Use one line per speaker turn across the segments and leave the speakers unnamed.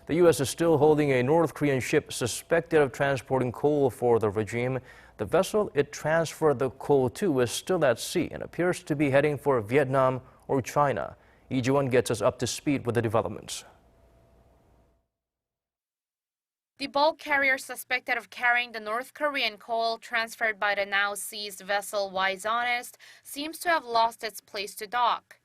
The U.S. is still holding a North Korean ship suspected of transporting coal for the regime. The vessel it transferred the coal to is still at sea and appears to be heading for Vietnam or China. Lee Ji-won gets us up to speed with the developments.
The bulk carrier suspected of carrying the North Korean coal transferred by the now seized vessel Wise Honest seems to have lost its place to dock.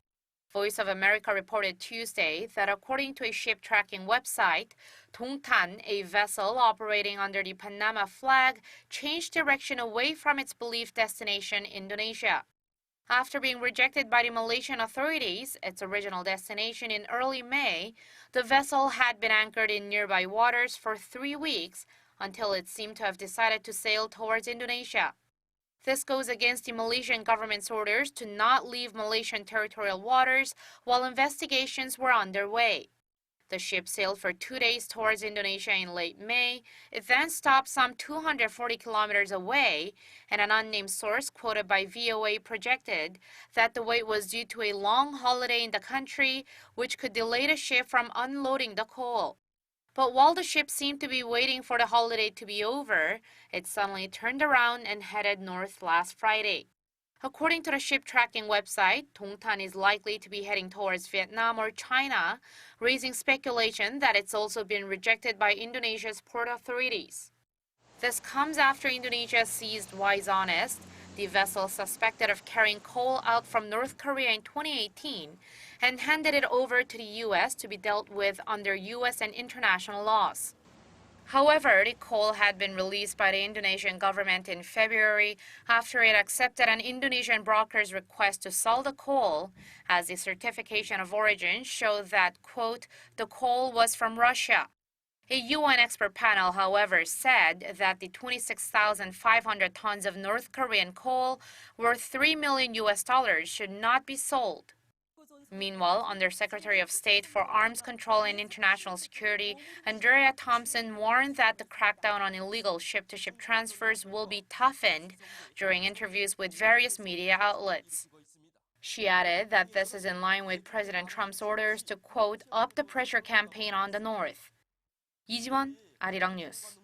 Voice of America reported Tuesday that according to a ship tracking website, Dongtan, a vessel operating under the Panama flag, changed direction away from its believed destination, Indonesia. After being rejected by the Malaysian authorities, its original destination in early May, the vessel had been anchored in nearby waters for 3 weeks until it seemed to have decided to sail towards Indonesia. This goes against the Malaysian government's orders to not leave Malaysian territorial waters while investigations were underway. The ship sailed for 2 days towards Indonesia in late May. It then stopped some 240 kilometers away, and an unnamed source quoted by VOA projected that the wait was due to a long holiday in the country, which could delay the ship from unloading the coal. But while the ship seemed to be waiting for the holiday to be over, it suddenly turned around and headed north last Friday. According to the ship tracking website, Dongtan is likely to be heading towards Vietnam or China, raising speculation that it's also been rejected by Indonesia's port authorities. This comes after Indonesia seized Wise Honest, the vessel suspected of carrying coal out from North Korea in 2018, and handed it over to the U.S. to be dealt with under U.S. and international laws. However, the coal had been released by the Indonesian government in February after it accepted an Indonesian broker's request to sell the coal, as the certification of origin showed that, quote, the coal was from Russia. A UN expert panel, however, said that the 26,500 tons of North Korean coal worth $3 million should not be sold. Meanwhile, Undersecretary of State for Arms Control and International Security, Andrea Thompson, warned that the crackdown on illegal ship-to-ship transfers will be toughened during interviews with various media outlets. She added that this is in line with President Trump's orders to, quote, up the pressure campaign on the North. Lee Ji-won, Arirang News.